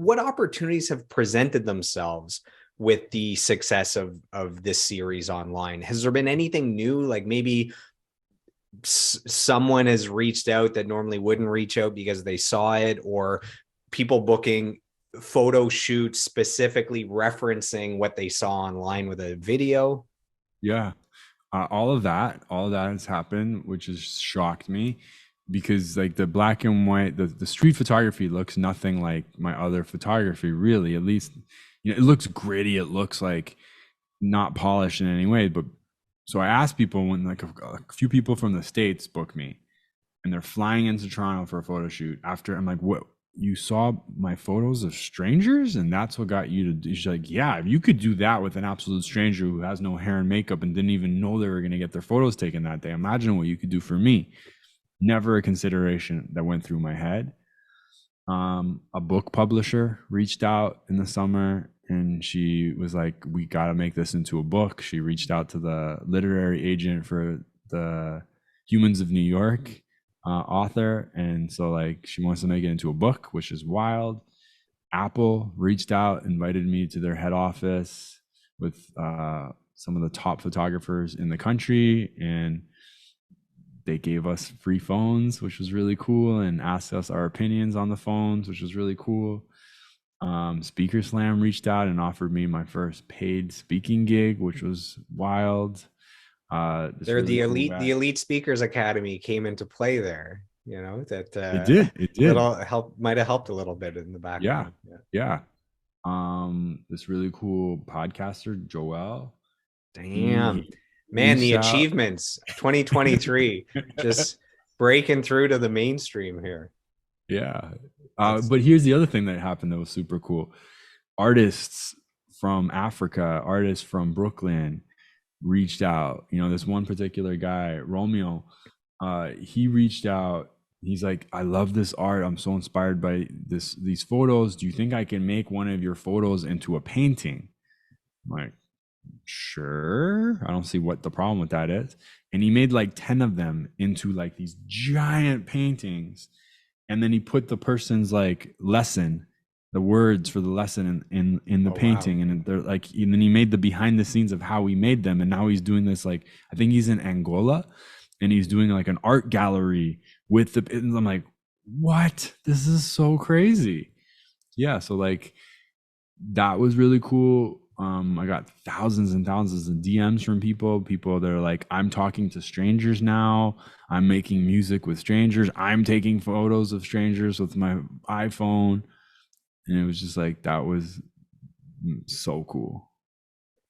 what opportunities have presented themselves with the success of this series online? Has there been anything new? Like maybe someone has reached out that normally wouldn't reach out because they saw it, or people booking photo shoots specifically referencing what they saw online with a video? Yeah. All of that has happened, which has shocked me because like the black and white, the street photography looks nothing like my other photography, really. At least, it looks gritty. It looks like not polished in any way. But so I asked people when like a few people from the States book me and they're flying into Toronto for a photo shoot after. I'm like, what? You saw my photos of strangers and that's what got you to do? She's like, yeah, if you could do that with an absolute stranger who has no hair and makeup and didn't even know they were going to get their photos taken that day, imagine what you could do for me. Never a consideration that went through my head. A book publisher reached out in the summer and she was like, we got to make this into a book. She reached out to the literary agent for the Humans of New York author. And so, like, she wants to make it into a book, which is wild. Apple reached out, invited me to their head office with some of the top photographers in the country. And they gave us free phones, which was really cool, and asked us our opinions on the phones, which was really cool. Speaker Slam reached out and offered me my first paid speaking gig, which was wild. This They're really the cool elite, guy. the Elite Speakers Academy came into play there. You know, that It did. It did. little help might have helped a little bit in the Yeah. background. Yeah. Yeah. This really cool podcaster, Joel, Damn, he man, the reached out. achievements 2023 just breaking through to the mainstream here. Yeah. That's But here's the other thing that happened that was super cool. Artists from Africa, artists from Brooklyn reached out. This one particular guy, Romeo, he reached out. He's like, I love this art. I'm so inspired by these photos. Do you think I can make one of your photos into a painting? I'm like, sure. I don't see what the problem with that is. And he made like 10 of them into like these giant paintings. And then he put the person's like lesson, the words for the lesson in the oh wow. painting. And they're like, and then he made the behind the scenes of how he made them. And now he's doing this, like, I think he's in Angola and he's doing like an art gallery with the, and I'm like, what? This is so crazy. Yeah. So like, that was really cool. I got thousands and thousands of DMs from people that are like, I'm talking to strangers now. I'm making music with strangers. I'm taking photos of strangers with my iPhone. And it was just like, that was so cool.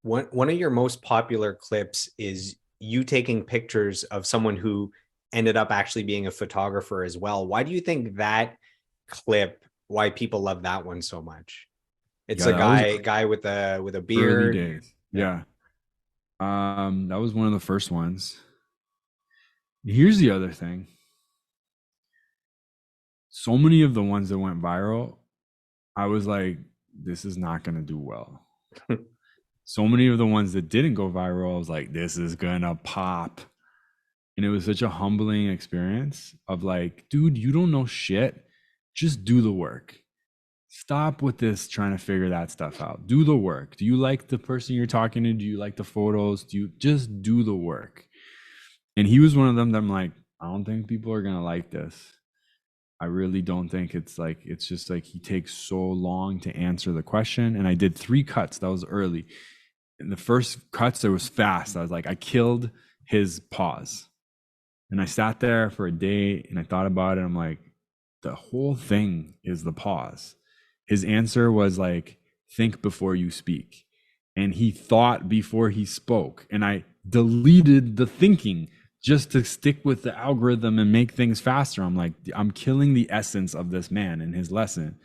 One of your most popular clips is you taking pictures of someone who ended up actually being a photographer as well. Why do you think that clip, why people love that one so much? It's Yeah, a that was guy with a early beard. days. Yeah. Yeah. That was one of the first ones. Here's the other thing. So many of the ones that went viral, I was like, this is not going to do well. So many of the ones that didn't go viral, I was like, this is gonna pop. And it was such a humbling experience of like, dude, you don't know shit. Just do the work. Stop with this trying to figure that stuff out. Do the work. Do you like the person you're talking to? Do you like the photos? Do you just do the work? And he was one of them that I'm like, I don't think people are gonna like this. I really don't think it's just like he takes so long to answer the question. And I did 3 cuts. That was early. In the first cuts, it was fast. I was like, I killed his pause. And I sat there for a day and I thought about it. I'm like, the whole thing is the pause. His answer was like, think before you speak. And he thought before he spoke. And I deleted the thinking just to stick with the algorithm and make things faster. I'm like, I'm killing the essence of this man and his lesson.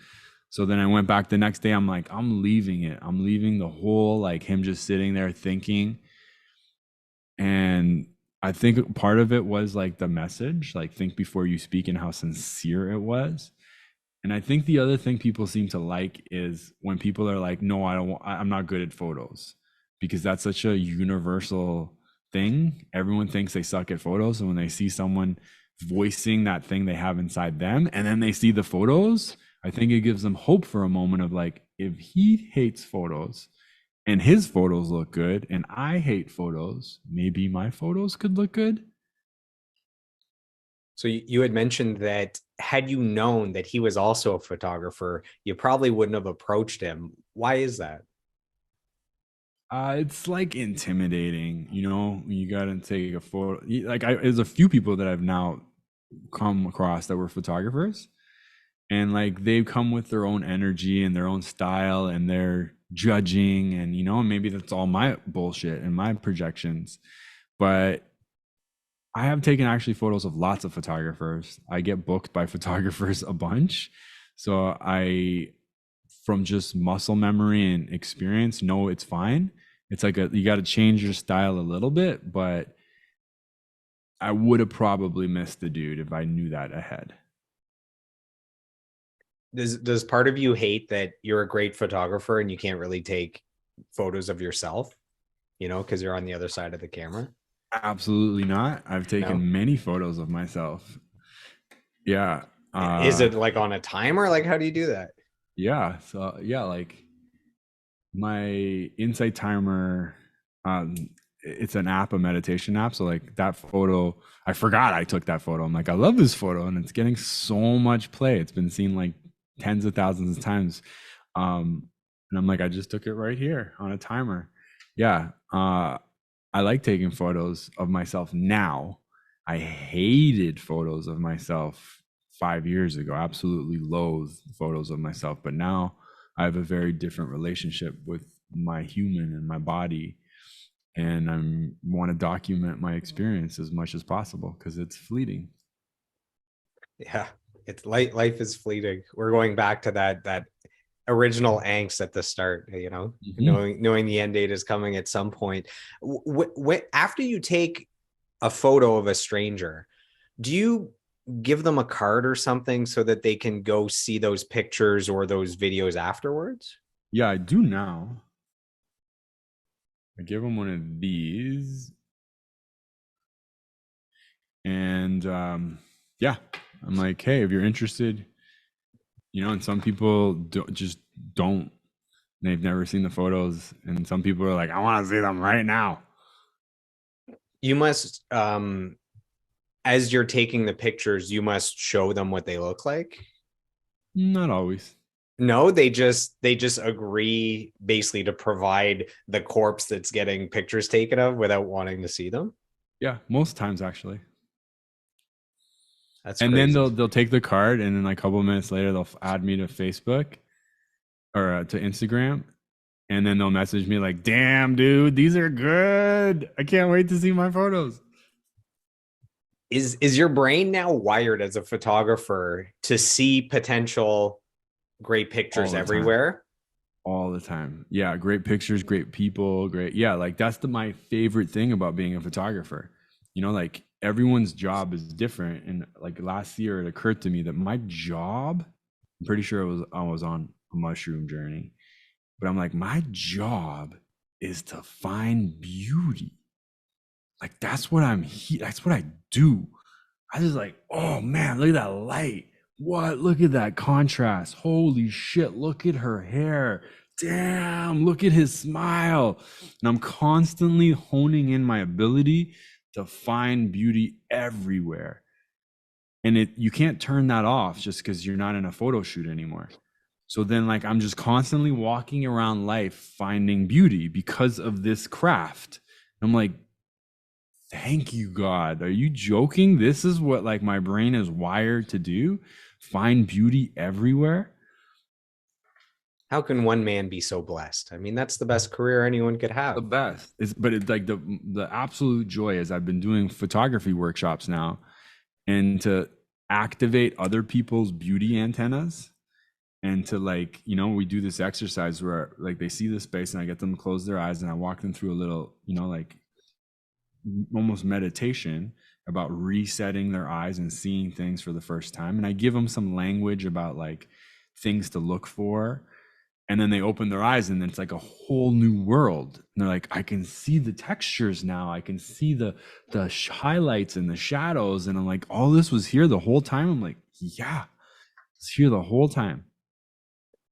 So then I went back the next day. I'm like, I'm leaving it. I'm leaving the whole, like, him just sitting there thinking. And I think part of it was like the message, like, think before you speak, and how sincere it was. And I think the other thing people seem to like is when people are like, no, I don't want, I'm not good at photos, because that's such a universal thing. Everyone thinks they suck at photos. And when they see someone voicing that thing they have inside them, and then they see the photos, I think it gives them hope for a moment of like, if he hates photos and his photos look good and I hate photos, maybe my photos could look good. So you had mentioned that had you known that he was also a photographer, you probably wouldn't have approached him. Why is that? It's like intimidating, you know, you gotta take a photo. Like, there's a few people that I've now come across that were photographers, and like they come with their own energy and their own style, and they're judging, and you know, maybe that's all my bullshit and my projections. But I have taken actually photos of lots of photographers. I get booked by photographers a bunch. So I, from just muscle memory and experience, know it's fine. It's like you got to change your style a little bit, but I would have probably missed the dude if I knew that ahead. Does part of you hate that you're a great photographer and you can't really take photos of yourself, because you're on the other side of the camera? Absolutely not. I've No. taken many photos of myself. Yeah. Is it like on a timer? Like, how do you do that? Yeah. So yeah, like my Insight Timer, it's an app, a meditation app. So like that photo, I forgot I took that photo. I'm like, I love this photo, and it's getting so much play. It's been seen like tens of thousands of times. And I'm like, I just took it right here on a timer. Yeah. I like taking photos of myself now. I hated photos of myself 5 years ago. Absolutely loathed photos of myself. But now I have a very different relationship with my human and my body. And I want to document my experience as much as possible because it's fleeting. Yeah, it's life is fleeting. We're going back to that original angst at the start, Mm-hmm. knowing the end date is coming at some point. After you take a photo of a stranger, do you give them a card or something so that they can go see those pictures or those videos afterwards? Yeah, I do now. I give them one of these, and yeah, I'm like, hey, if you're interested, and some people just don't. They've never seen the photos, and some people are like, I want to see them right now. You must, as you're taking the pictures, you must show them what they look like. Not always. No, they just agree basically to provide the corpse that's getting pictures taken of without wanting to see them. Yeah, most times actually. That's And then crazy. they'll take the card, and then like a couple of minutes later, they'll add me to Facebook or to Instagram, and then they'll message me like, "Damn, dude, these are good. I can't wait to see my photos." Is your brain now wired as a photographer to see potential great All pictures the time. everywhere? All the time. Yeah, great pictures, great people, great. Yeah, like that's my favorite thing about being a photographer. Like everyone's job is different. And like last year, it occurred to me that my job, I'm pretty sure I was on a mushroom journey, but I'm like, my job is to find beauty. Like that's what I do. I just like, oh man, look at that light. What? Look at that contrast. Holy shit, look at her hair. Damn, look at his smile. And I'm constantly honing in my ability to find beauty everywhere. And you can't turn that off just because you're not in a photo shoot anymore. So then like I'm just constantly walking around life finding beauty because of this craft. I'm like, thank you, God. Are you joking? This is what like my brain is wired to do. Find beauty everywhere. How can one man be so blessed? I mean, that's the best career anyone could The have. best. But it's like the absolute joy is I've been doing photography workshops now, and to activate other people's beauty antennas, and to like, we do this exercise where like they see the space and I get them to close their eyes and I walk them through a little, like almost meditation about resetting their eyes and seeing things for the first time. And I give them some language about like things to look for. And then they open their eyes and it's like a whole new world. And they're like, I can see the textures now. I can see the highlights and the shadows. And I'm like, all this was here the whole time. I'm like, yeah, it's here the whole time.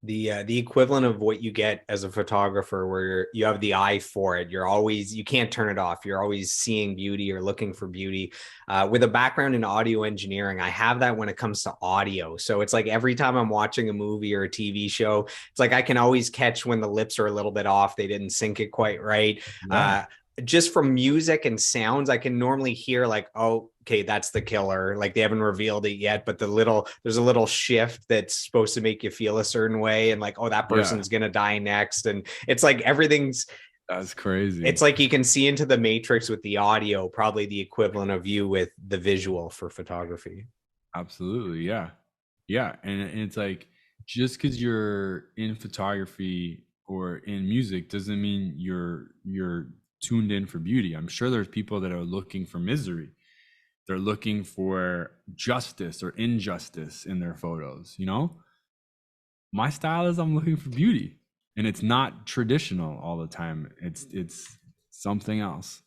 The equivalent of what you get as a photographer, where you have the eye for it. You're always, you can't turn it off. You're always seeing beauty or looking for beauty. With a background in audio engineering, I have that when it comes to audio. So it's like every time I'm watching a movie or a TV show, it's like I can always catch when the lips are a little bit off. They didn't sync it quite right. Yeah. Just from music and sounds, I can normally hear like, oh, okay, that's the killer. Like they haven't revealed it yet, but there's a little shift that's supposed to make you feel a certain way, and like, oh, that Yeah. person's gonna die next, and it's like everything's. That's crazy. It's like you can see into the matrix with the audio, probably the equivalent of you with the visual for photography. Absolutely. Yeah. Yeah. And it's like, just because you're in photography or in music doesn't mean you're tuned in for beauty. I'm sure there's people that are looking for misery. They're looking for justice or injustice in their photos, you know? My style is I'm looking for beauty. And it's not traditional all the time. It's something else.